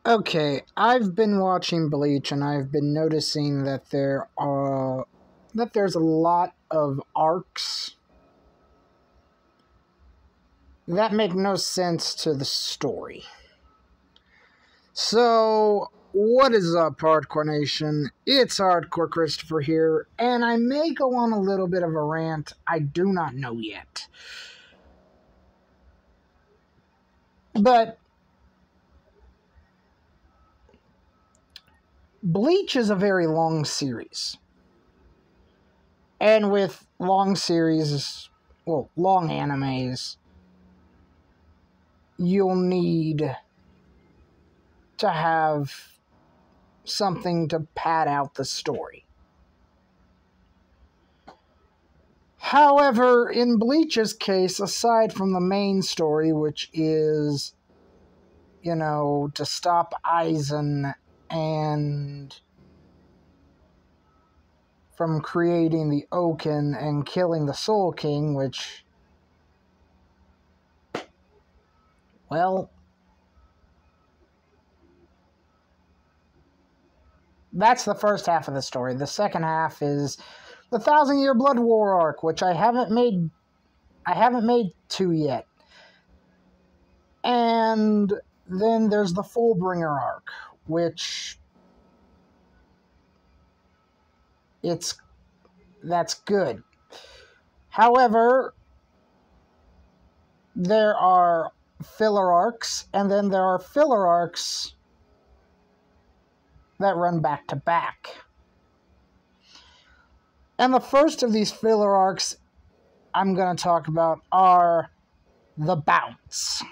Okay, I've been watching Bleach and I've been noticing that there's a lot of arcs that make no sense to the story. So, what is up, Hardcore Nation? It's Hardcore Christopher here, and I may go on a little bit of a rant. I do not know yet. But Bleach is a very long series. And with long series, well, long animes, you'll need to have something to pad out the story. However, in Bleach's case, aside from the main story, which is, to stop Aizen and from creating the Oaken and killing the Soul King, which, well, that's the first half of the story. The second half is the Thousand Year Blood War arc, which I haven't made two yet. And then there's the Fullbringer arc, which that's good. However, there are filler arcs, and then there are filler arcs that run back to back. And the first of these filler arcs I'm going to talk about are the bounts.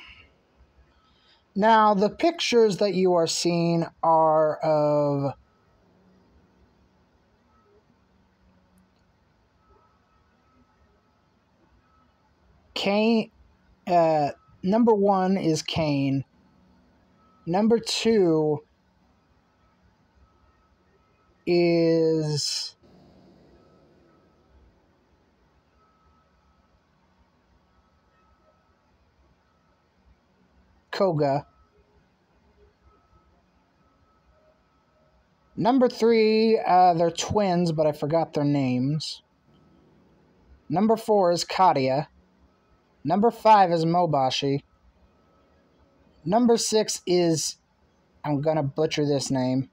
Now, the pictures that you are seeing are of Kane. Number 1 is Kane. Number 2 is Koga. Number 3, they're twins, but I forgot their names. Number 4 is Kadia. Number 5 is Mobashi. Number 6 is, I'm gonna butcher this name,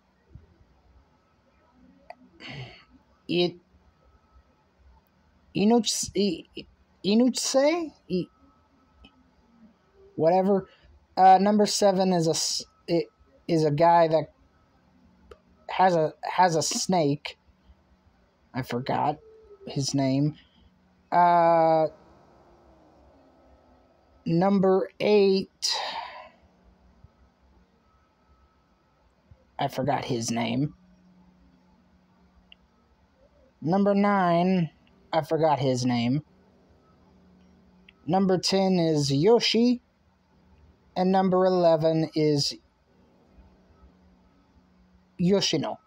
Inutse? Whatever. Number 7 is a guy that has a snake. I forgot his name. Number 8, I forgot his name. Number 9, I forgot his name. Number 10 is Yoshi. And number 11 is Yoshino.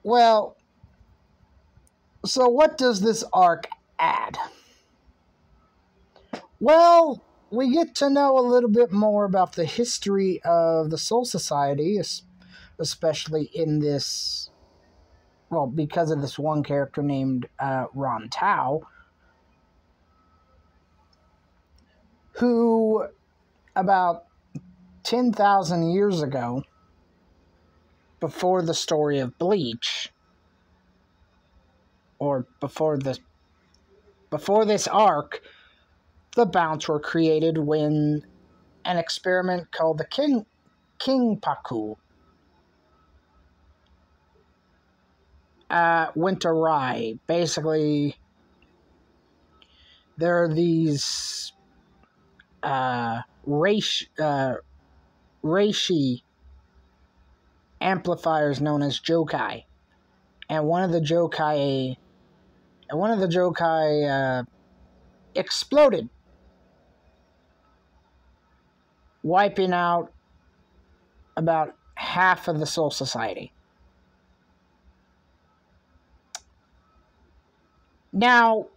Well, so what does this arc add? Well, we get to know a little bit more about the history of the Soul Society, especially in this, well, because of this one character named Ron Tao, who, about 10,000 years ago, before the story of Bleach, or before this arc, the bounts were created when an experiment called the King Paku went awry. Basically, there are these reishi amplifiers known as Jokai, and one of the Jokai exploded, wiping out about half of the Soul Society. Now,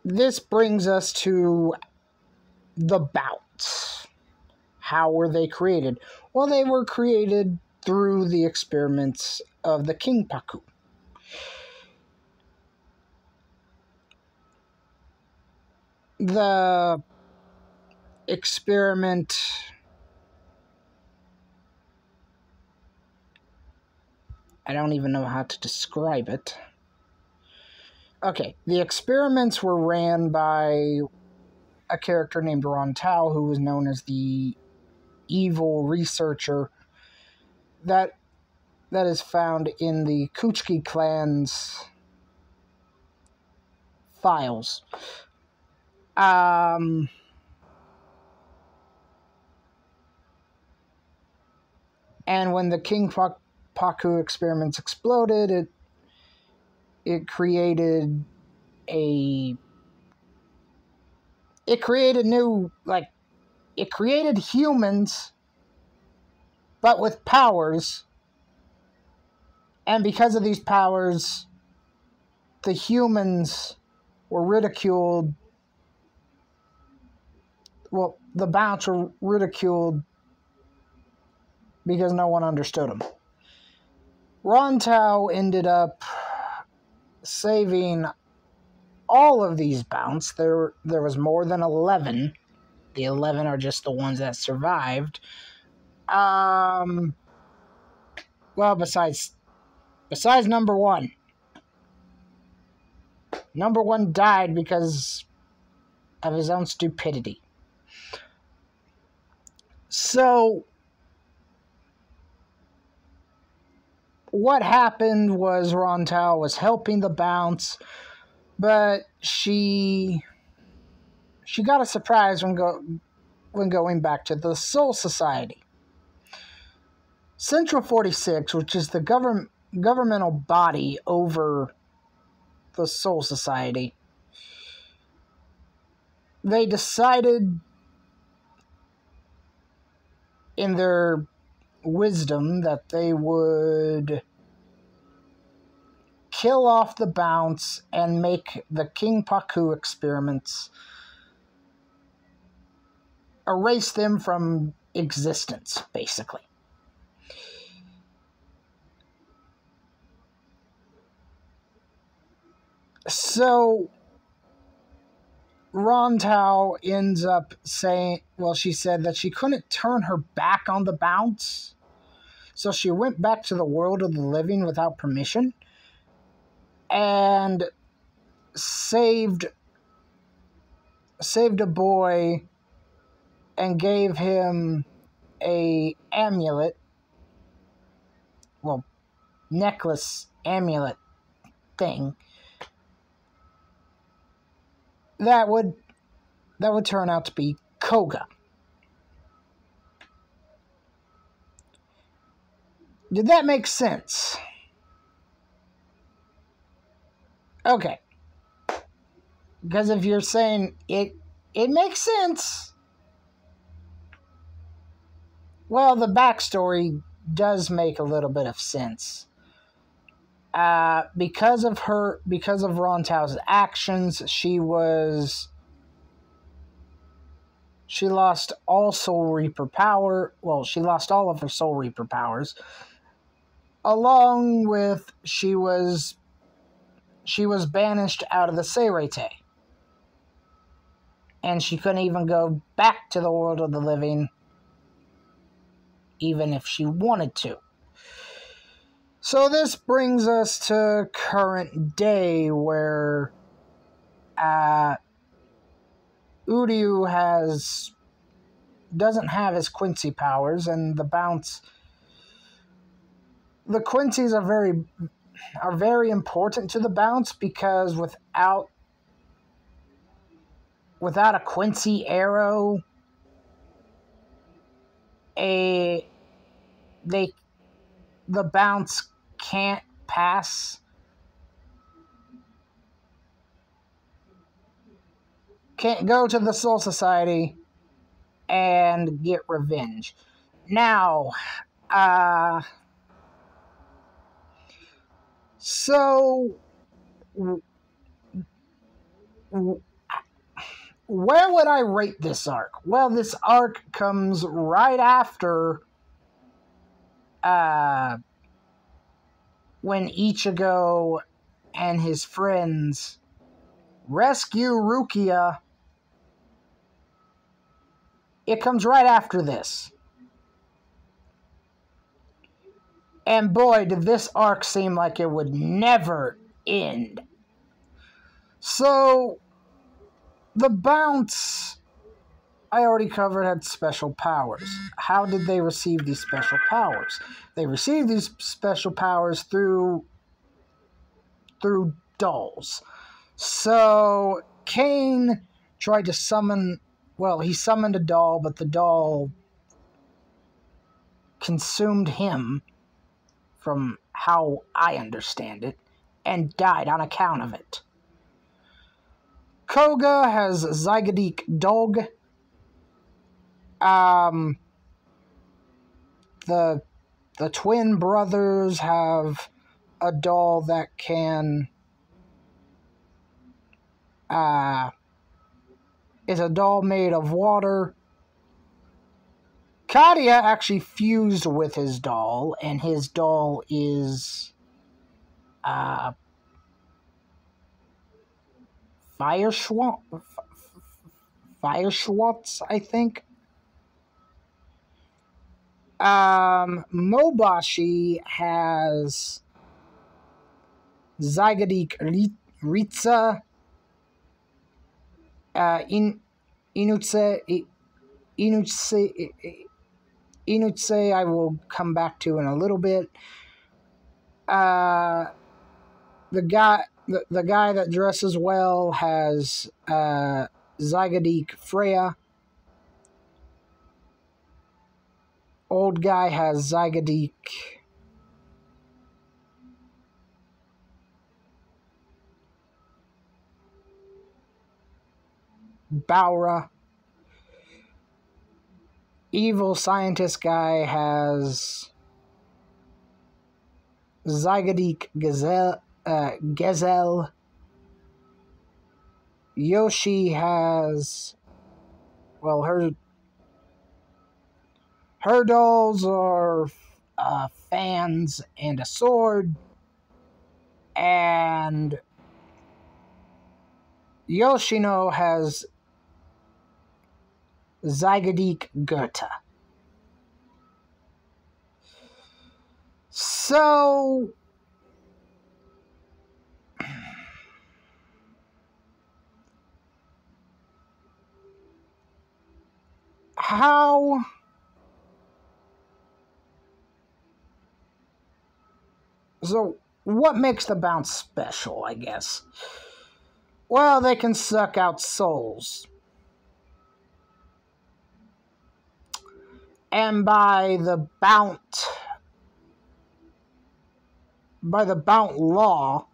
this brings us to the bounts. How were they created? Well, they were created through the experiments of the King Paku. The experiment, I don't even know how to describe it. Okay, the experiments were ran by a character named Ron Tao, who was known as the evil researcher that is found in the Kuchiki clan's files. And when the King Paku experiments exploded, it created humans, but with powers. And because of these powers, the humans were ridiculed. Well, the bounts were ridiculed because no one understood them. Ron Tao ended up saving all of these bounts. There was more than 11. The 11 are just the ones that survived. Well, besides number one. Number one died because of his own stupidity. So, what happened was Ron Tao was helping the bounts, but she got a surprise when going back to the Soul Society. Central 46, which is the governmental body over the Soul Society, they decided in their wisdom that they would kill off the bounts and make the King Paku experiments, erase them from existence, basically. So, Ron Tao ends up saying, well, she said that she couldn't turn her back on the bounts, so she went back to the world of the living without permission and saved a boy and gave him a amulet, well, necklace amulet thing that would turn out to be Koga. Did that make sense? Okay. Because if you're saying it makes sense, well, the backstory does make a little bit of sense. Because of Ron Tao's actions, she lost all Soul Reaper power. Well, she lost all of her Soul Reaper powers. Along with she was banished out of the Seirete. And she couldn't even go back to the world of the living, even if she wanted to. So this brings us to current day, where Uryu doesn't have his Quincy powers, and the bounts. The Quincy's are very important to the bounts, because without a Quincy arrow, the bounts can't pass. Can't go to the Soul Society and get revenge. Now, so where would I rate this arc? Well, this arc comes right after when Ichigo and his friends rescue Rukia. It comes right after this. And boy, did this arc seem like it would never end. So, the bounts I already covered had special powers. How did they receive these special powers? They received these special powers through dolls. So, Kane tried to summon, well, he summoned a doll, but the doll consumed him, from how I understand it, and died on account of it. Koga has Zygodik Dog. The twin brothers have a doll that can is a doll made of water. Kadia actually fused with his doll, and his doll is Fire Schwartz, I think. Mobashi has Zygodik Ritza. Inutse I will come back to in a little bit. The guy that dresses well has Zygodik Freya. Old guy has Zygodik Baura. Evil scientist guy has Zygodik Gazelle. Yoshi has, well, her dolls are fans and a sword. And Yoshino has Zygodik Goethe. So, what makes the bounce special, I guess? Well, they can suck out souls. And by the Bount law,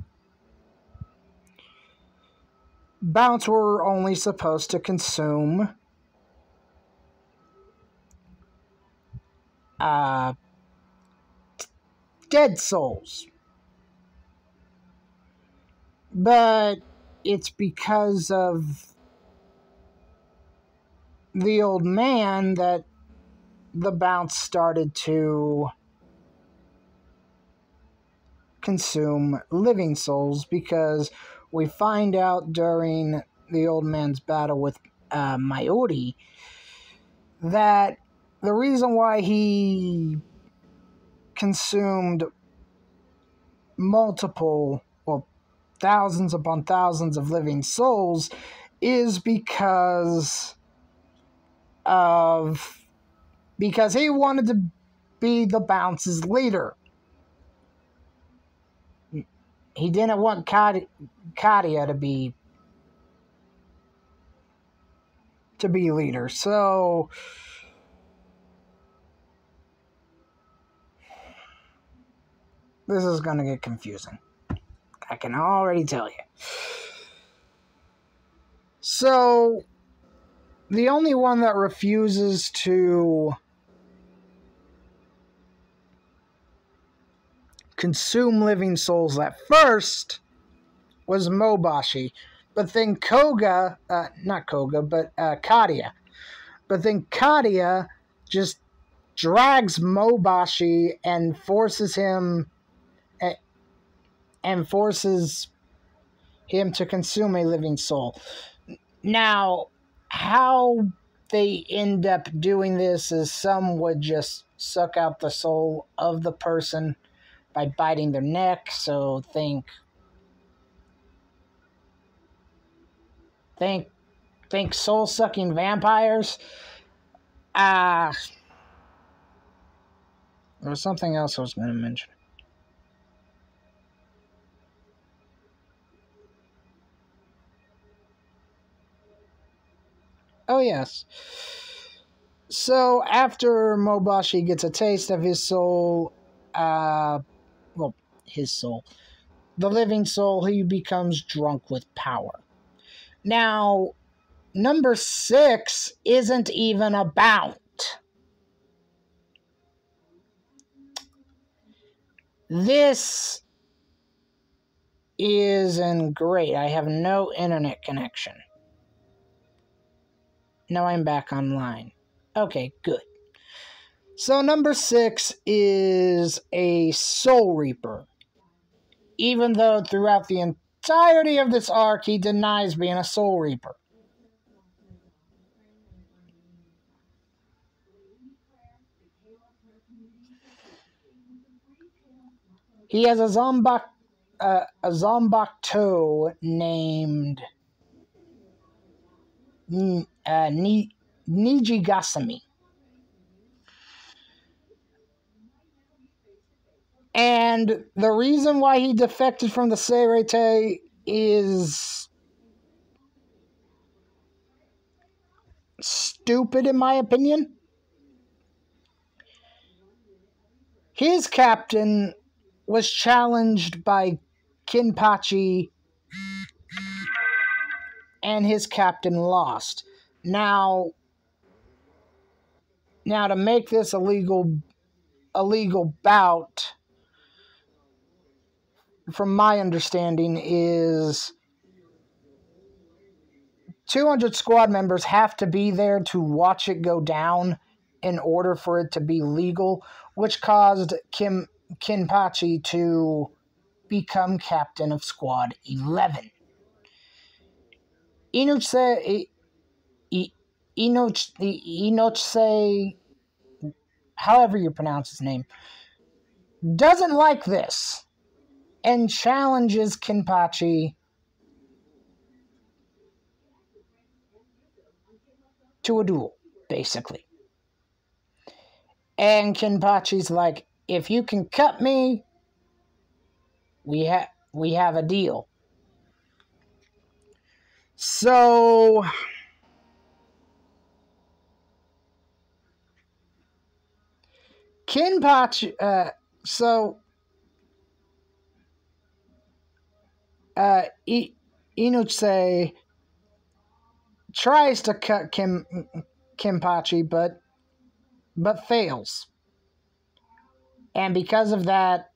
Bounts were only supposed to consume dead souls. But it's because of the old man that the Bounce started to consume living souls, because we find out during the old man's battle with Mayuri that the reason why he consumed thousands upon thousands of living souls is because he wanted to be the Bounce's leader. He didn't want Kadia to be leader. So this is going to get confusing. I can already tell you. So the only one that refuses to consume living souls at first was Mobashi, But then Koga, not Koga, but Kadia. But then Kadia just drags Mobashi and forces him to consume a living soul. Now, how they end up doing this is some would just suck out the soul of the person by biting their neck. So think soul sucking vampires. There was something else I was going to mention. Oh yes. So after Mobashi gets a taste of his soul, his soul, the living soul, he becomes drunk with power. Now, number 6 isn't even a bount. This isn't great. I have no internet connection. Now I'm back online. Okay, good. So number 6 is a Soul Reaper. Even though throughout the entirety of this arc he denies being a Soul Reaper. He has a Zombok toe named Nijigasami. And the reason why he defected from the Seirete is stupid, in my opinion. His captain was challenged by Kinpachi, and his captain lost. Now to make this a legal bout, from my understanding, is 200 squad members have to be there to watch it go down in order for it to be legal, which caused Kinpachi to become captain of Squad 11. Inoche, however you pronounce his name, doesn't like this and challenges Kinpachi to a duel, basically. And Kinpachi's like, if you can cut me, we have a deal. So Kinpachi, Inoche tries to cut Kinpachi, but fails. And because of that,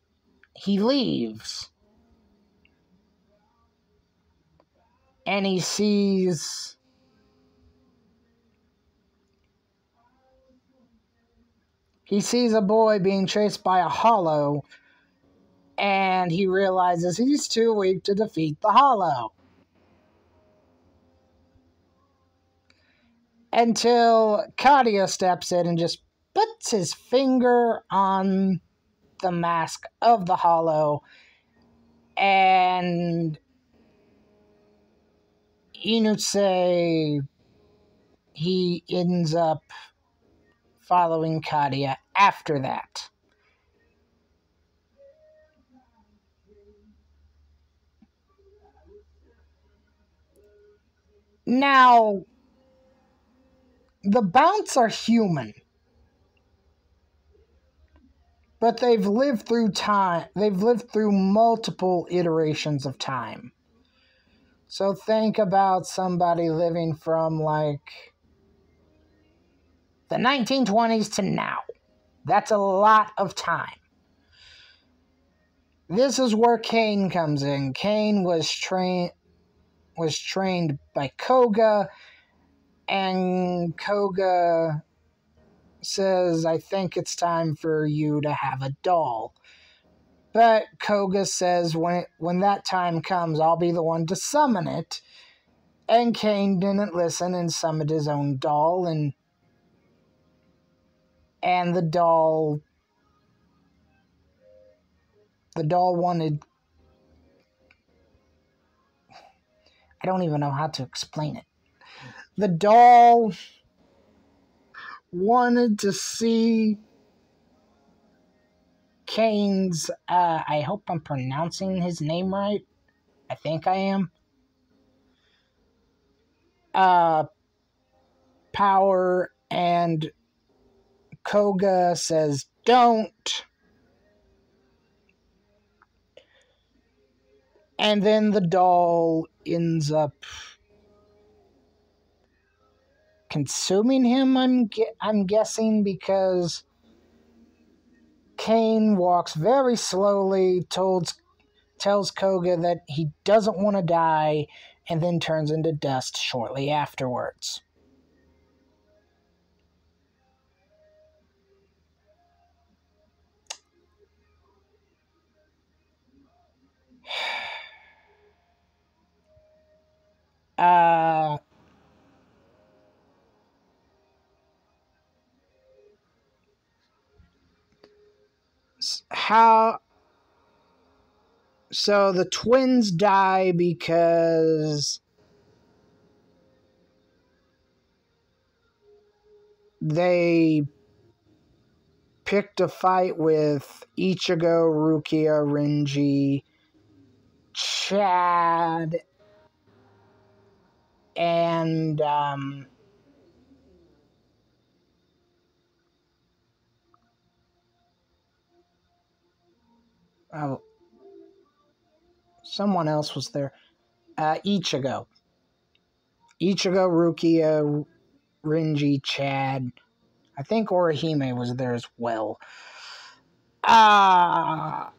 he leaves. And he sees a boy being chased by a hollow, and he realizes he's too weak to defeat the hollow. Until Kadia steps in and just puts his finger on the mask of the hollow, and Inoue, he ends up following Kadia after that. Now, the bounts are human, but they've lived through time. They've lived through multiple iterations of time. So think about somebody living from like the 1920s to now. That's a lot of time. This is where Kane comes in. Kane was trained. was trained by Koga, and Koga says, I think it's time for you to have a doll. But Koga says when that time comes, I'll be the one to summon it. And Kane didn't listen and summoned his own doll, and the doll wanted, I don't even know how to explain it. The doll wanted to see Kane's, I hope I'm pronouncing his name right. I think I am. Power, and Koga says, don't. And then the doll ends up consuming him, I'm guessing, because Kane walks very slowly, tells Koga that he doesn't want to die, and then turns into dust shortly afterwards. How... So the twins die because they picked a fight with Ichigo, Rukia, Renji, Chad, and oh, someone else was there. Ichigo, Rukia, Renji, Chad. I think Orihime was there as well. I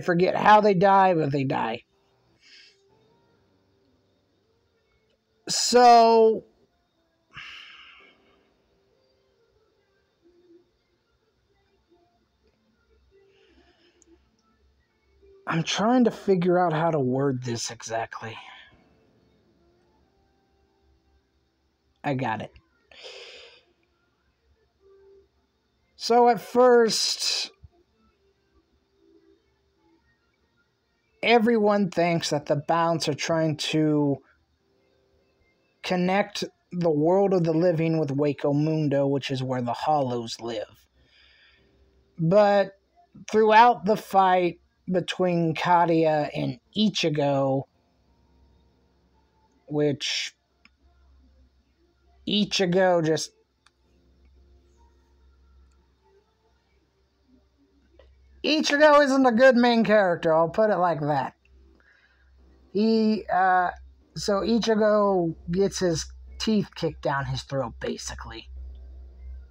forget how they die, but they die. So I'm trying to figure out how to word this exactly. I got it. So at first, everyone thinks that the bounts are trying to connect the world of the living with Waco Mundo, which is where the Hollows live. But throughout the fight between Kadia and Ichigo, which Ichigo just... Ichigo isn't a good main character, I'll put it like that. So Ichigo gets his teeth kicked down his throat, basically.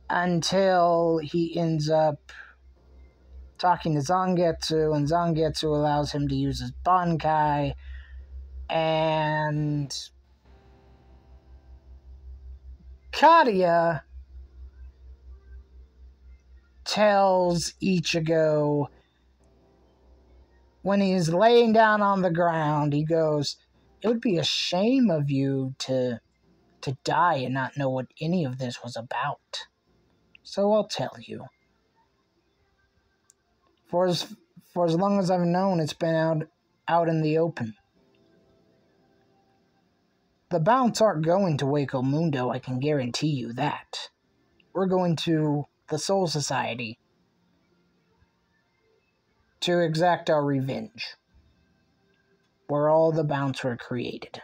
Until he ends up talking to Zangetsu, and Zangetsu allows him to use his Bankai, and Kadia tells Ichigo, when he's laying down on the ground, he goes, it would be a shame of you to die and not know what any of this was about. So I'll tell you. For as long as I've known, it's been out in the open. The bounts aren't going to Waco Mundo, I can guarantee you that. We're going to the Soul Society to exact our revenge, where all the bounts were created.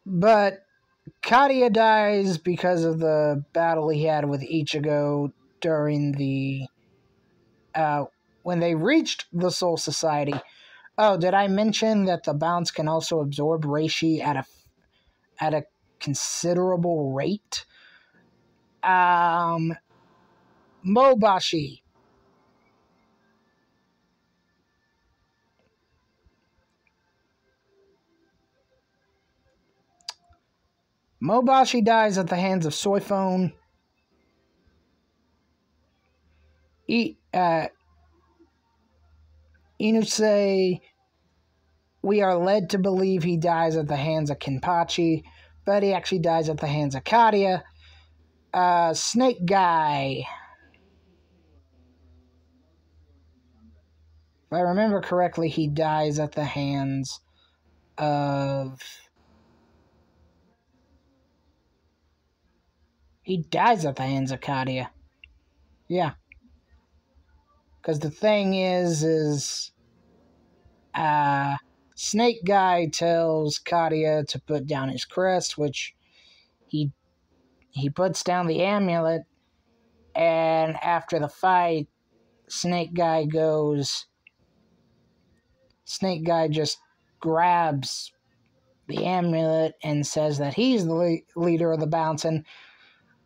But Kadia dies because of the battle he had with Ichigo during the... when they reached the Soul Society. Oh, did I mention that the bounts can also absorb Reishi at a considerable rate? Um, Mobashi. Mobashi dies at the hands of Soifone. Inuse, we are led to believe he dies at the hands of Kenpachi, but he actually dies at the hands of Kadia. Snake Guy. If I remember correctly, he dies at the hands of... He dies at the hands of Kadia. Yeah. Because the thing is... Snake Guy tells Kadia to put down his crest, which he puts down the amulet, and after the fight, Snake Guy just grabs the amulet and says that he's the leader of the bounts, and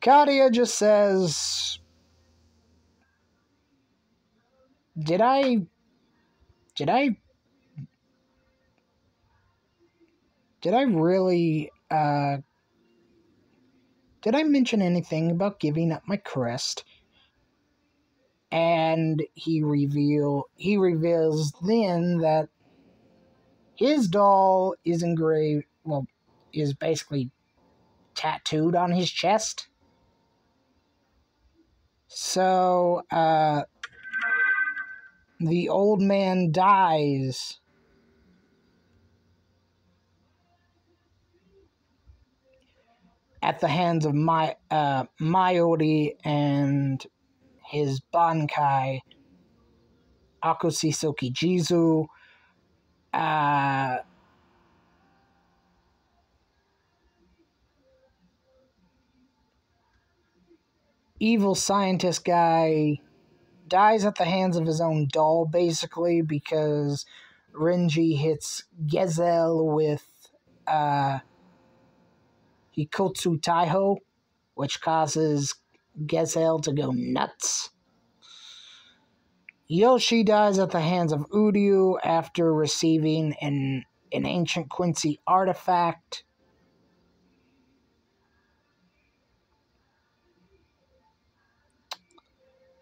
Kadia just says, Did I really, did I mention anything about giving up my crest? And he reveals then that his doll is engraved, well, is basically tattooed on his chest. So, the old man dies at the hands of Mayori and his Bankai, Akusisoki Jizu. Evil scientist guy dies at the hands of his own doll, basically, because Renji hits Gezel with Hikotsu Taiho, which causes Gezel to go nuts. Yoshi dies at the hands of Uryu after receiving an ancient Quincy artifact.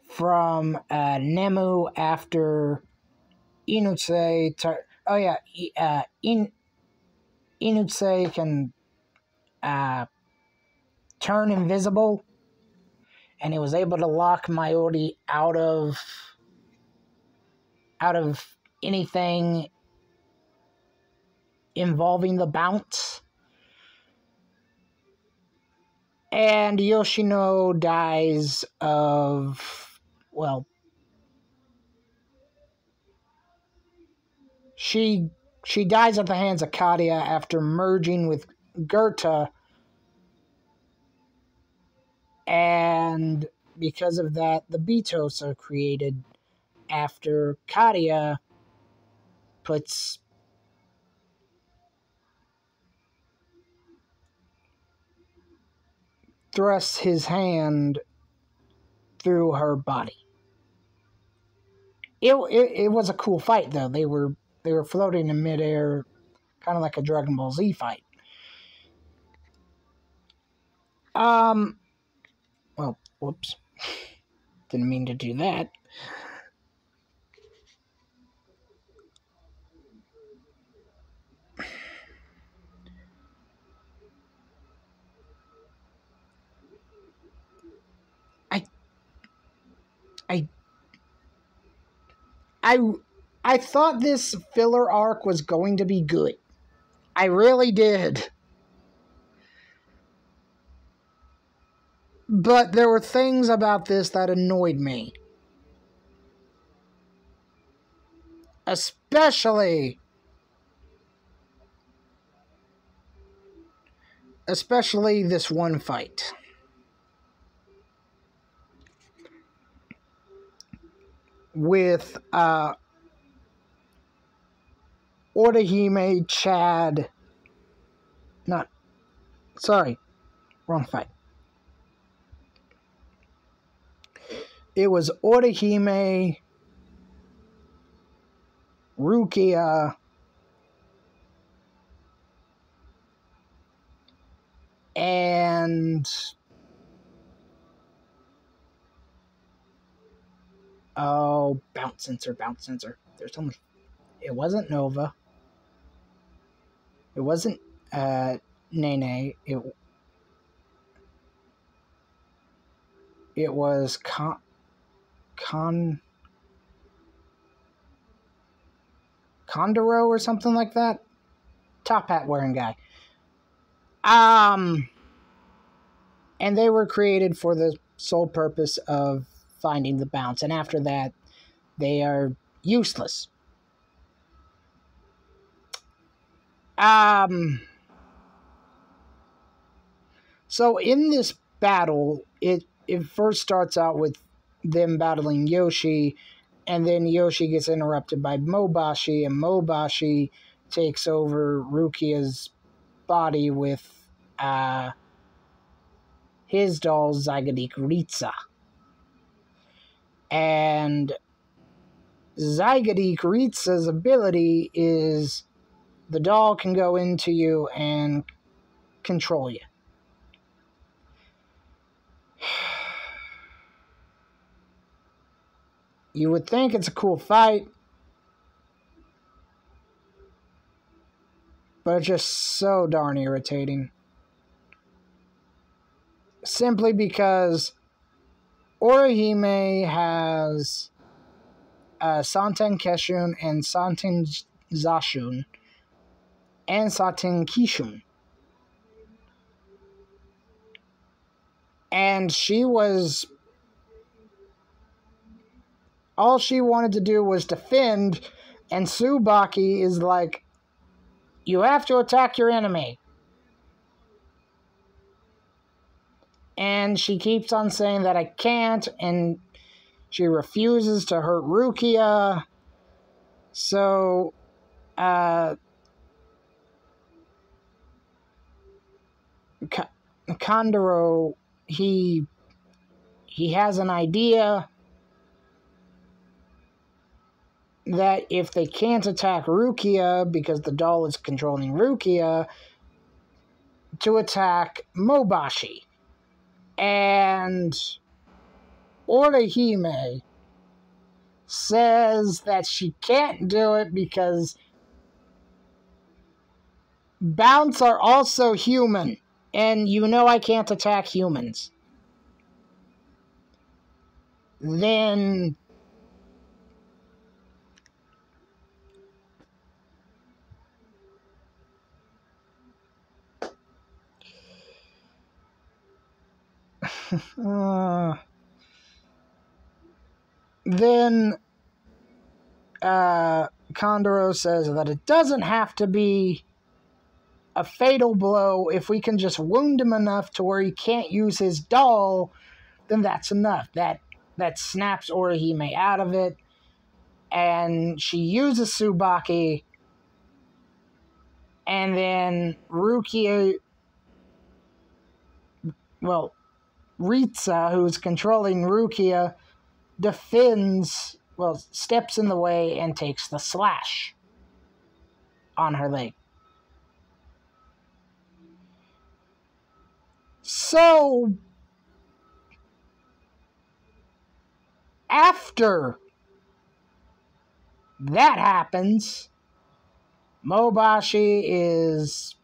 From Nemu after Inutse... Inutse can turn invisible, and he was able to lock Mayori out of anything involving the bounts. And Yoshino dies of, well, she dies at the hands of Kadia after merging with Goethe, and because of that, the Beatos are created after Kadia thrusts his hand through her body. It was a cool fight, though. They were floating in midair, kind of like a Dragon Ball Z fight. Well, whoops. Didn't mean to do that. I thought this filler arc was going to be good. I really did. But there were things about this that annoyed me. Especially this one fight. With Orihime, Chad... Not... Sorry. Wrong fight. It was Orihime, Rukia, and bounce sensor. There's so much. It wasn't Nova. It wasn't Nene. It was Condoro or something like that. Top hat wearing guy. And they were created for the sole purpose of finding the bounce, and after that, they are useless. So in this battle, it first starts out with them battling Yoshi, and then Yoshi gets interrupted by Mobashi, and Mobashi takes over Rukia's body with his doll Zygodik Ritsa. And Zygodik Ritsa's ability is the doll can go into you and control you. You would think it's a cool fight, but it's just so darn irritating. Simply because Orihime has Santen Keshun and Santen Zashun and Santen Kishun. And all she wanted to do was defend, and Tsubaki is like, you have to attack your enemy. And she keeps on saying that I can't, and she refuses to hurt Rukia. So, Kondoro, he has an idea that if they can't attack Rukia because the doll is controlling Rukia, to attack Mobashi. And Orihime says that she can't do it because bounts are also human, and you know I can't attack humans. Then Kondoro says that it doesn't have to be a fatal blow. If we can just wound him enough to where he can't use his doll, then that's enough. That snaps Orihime out of it, and she uses Tsubaki, and then Ritsa, who's controlling Rukia, steps in the way and takes the slash on her leg. So, after that happens, Mobashi is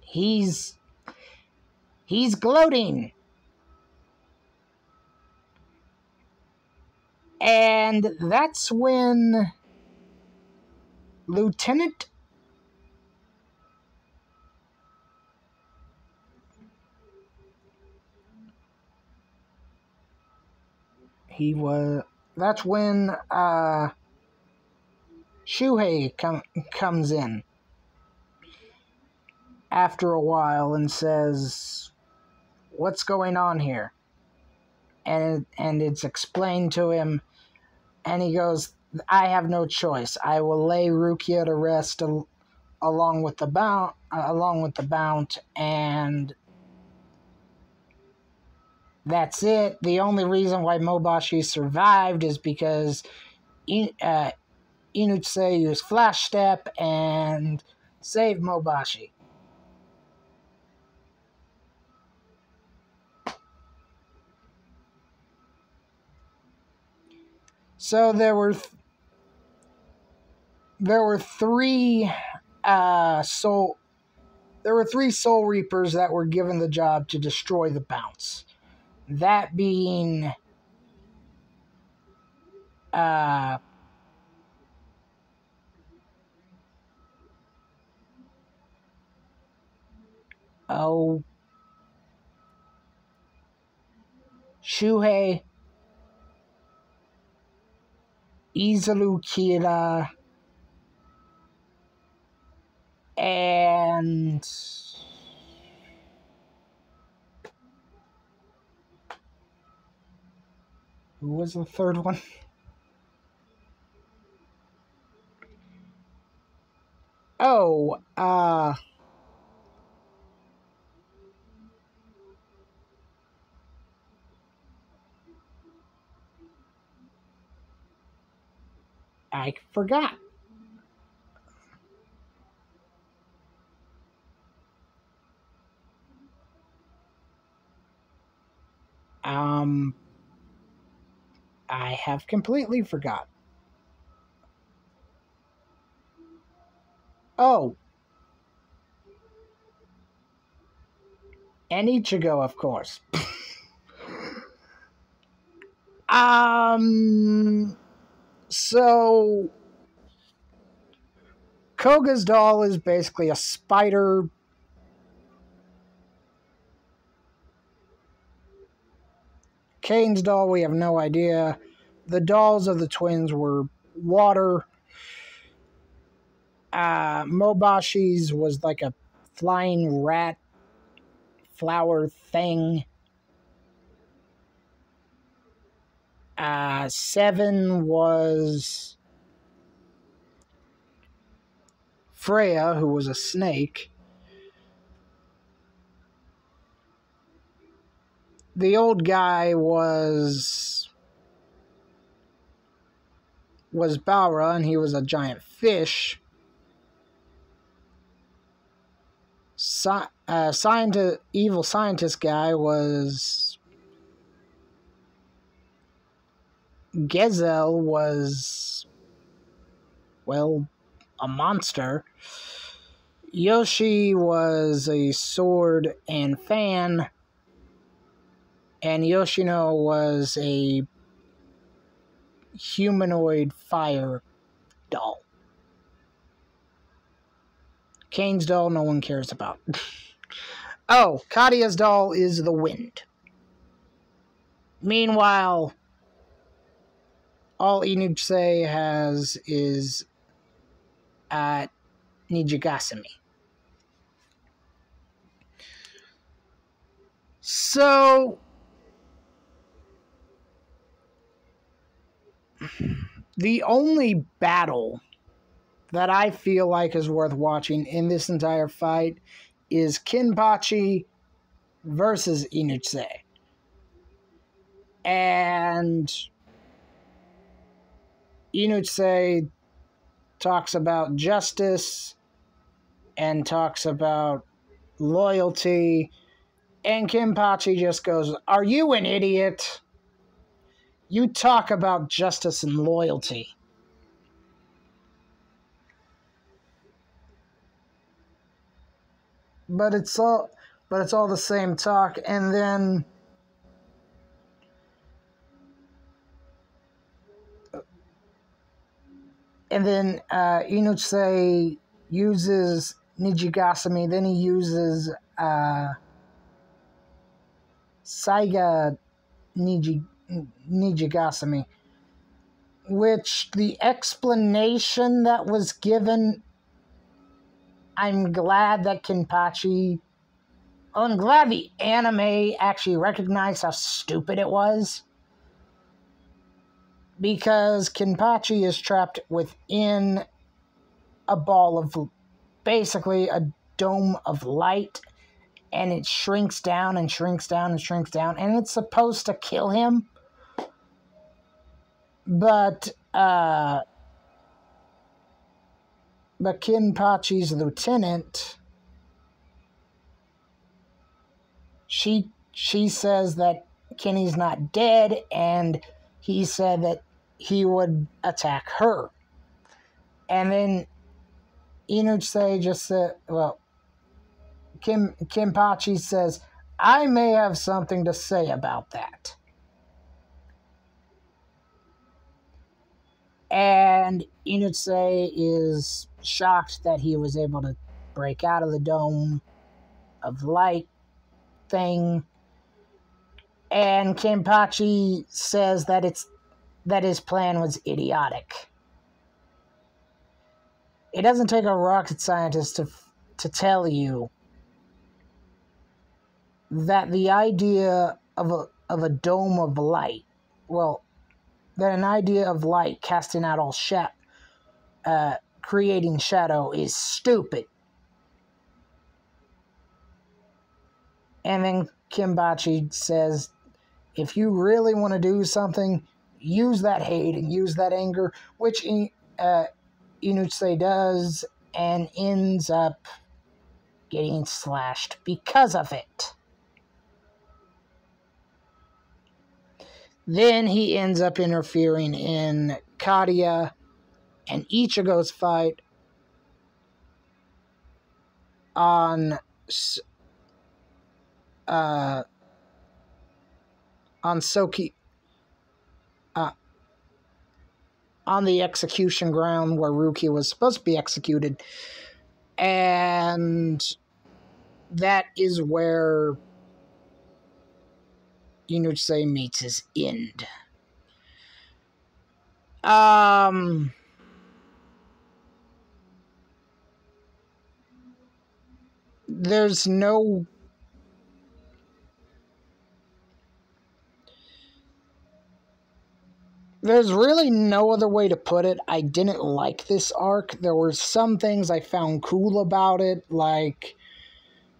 he's gloating. And that's when Lieutenant that's when Shuhei comes in after a while and says, what's going on here? And it's explained to him, and he goes, I have no choice. I will lay Rukia to rest along with the Bount, and That's it. The only reason why Mobashi survived is because Inuchse used Flash Step and saved Mobashi. So there were three Soul Reapers that were given the job to destroy the bounts. That being Shuhei, Izaru Kira, and who was the third one? I forgot. I have completely forgot. Oh. And Ichigo, of course. So Koga's doll is basically a spider. Kane's doll, we have no idea. The dolls of the twins were water. Mobashi's was like a flying rat flower thing. 7 was Freya, who was a snake. The old guy was Baura, and he was a giant fish. Evil scientist guy was Gezel, was, well, a monster. Yoshi was a sword and fan, and Yoshino was a humanoid fire doll. Kane's doll, no one cares about. Oh, Kadia's doll is the wind. Meanwhile, all Inuchse has is Nijigasumi. So, the only battle that I feel like is worth watching in this entire fight is Kinpachi versus Inuchse. And Inuchse talks about justice and talks about loyalty, and Kinpachi just goes, "Are you an idiot? You talk about justice and loyalty." But it's all the same talk. And then Inuchse uses Nijigasumi, then he uses Saiga Nijigasumi, which the explanation that was given, I'm glad that I'm glad the anime actually recognized how stupid it was. Because Kinpachi is trapped within a ball of, basically a dome of light, and it shrinks down and shrinks down and shrinks down, and it's supposed to kill him. But Kenpachi's lieutenant, she says that Kenny's not dead, and he said that he would attack her. And then Inuchi just said, well, Kenpachi says, I may have something to say about that. And Inuchi is shocked that he was able to break out of the dome of light thing. And Kenpachi says that his plan was idiotic. It doesn't take a rocket scientist to tell you that the idea of a dome of light, well, that an idea of light casting out all creating shadow is stupid. And then Kenpachi says, if you really want to do something, use that hate and use that anger, which Inuchi does, and ends up getting slashed because of it. Then he ends up interfering in Kadia and Ichigo's fight on Soki, on the execution ground where Rukia was supposed to be executed. And that is where Inuchi meets his end. There's really no other way to put it. I didn't like this arc. There were some things I found cool about it, like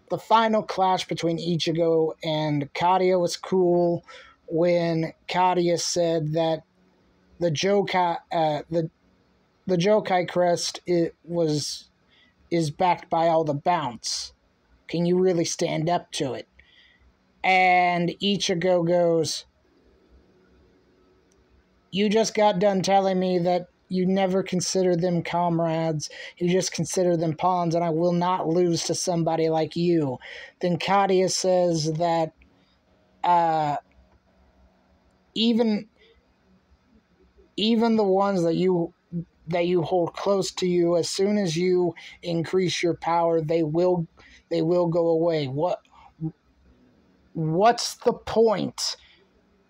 the final clash between Ichigo and Kadia was cool, when Kadia said that the Jokai crest is backed by all the bounts. Can you really stand up to it? And Ichigo goes, you just got done telling me that you never consider them comrades. You just consider them pawns, and I will not lose to somebody like you. Then Kadia says that even the ones that you hold close to you, as soon as you increase your power, they will go away. What's the point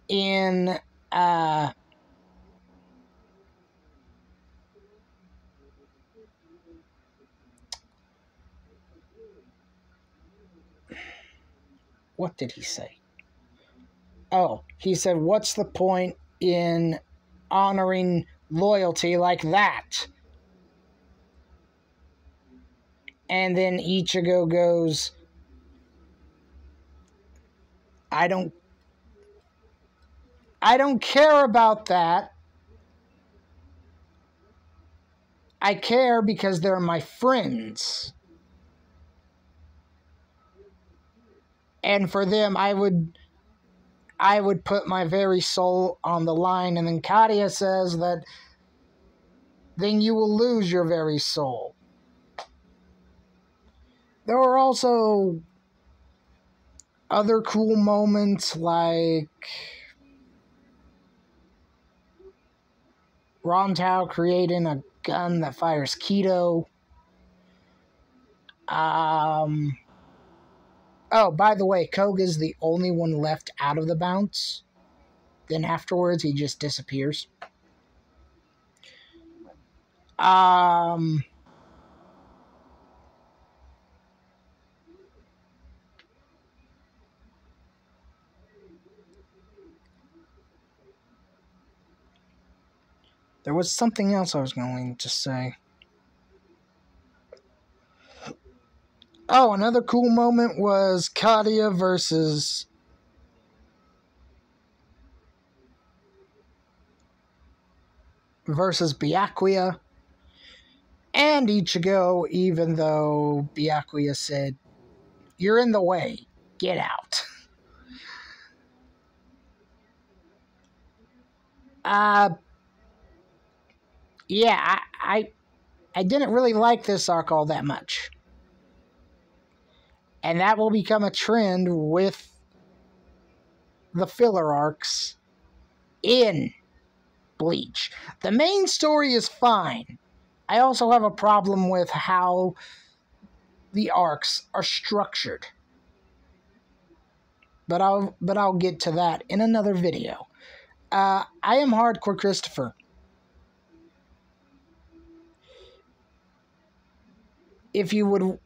in what did he say? Oh, he said, what's the point in honoring loyalty like that? And then Ichigo goes, I don't care about that. I care because they're my friends. And for them, I would put my very soul on the line. And then Kadia says that then you will lose your very soul. There were also other cool moments, like Rontao creating a gun that fires Keto. Oh, by the way, Koga's the only one left out of the bounce. Then afterwards, he just disappears. There was something else I was going to say. Oh, another cool moment was Kadia versus Byakuya and Ichigo, even though Byakuya said, "You're in the way. Get out." Uh, yeah, I didn't really like this arc all that much. And that will become a trend with the filler arcs in Bleach. The main story is fine. I also have a problem with how the arcs are structured. But I'll get to that in another video. I am Hardcore Christopher. If you would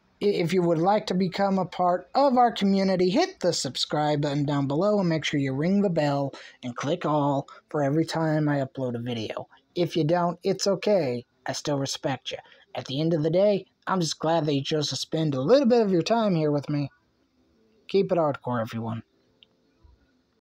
like to become a part of our community, hit the subscribe button down below and make sure you ring the bell and click all for every time I upload a video. If you don't, it's okay. I still respect you. At the end of the day, I'm just glad that you chose to spend a little bit of your time here with me. Keep it hardcore, everyone.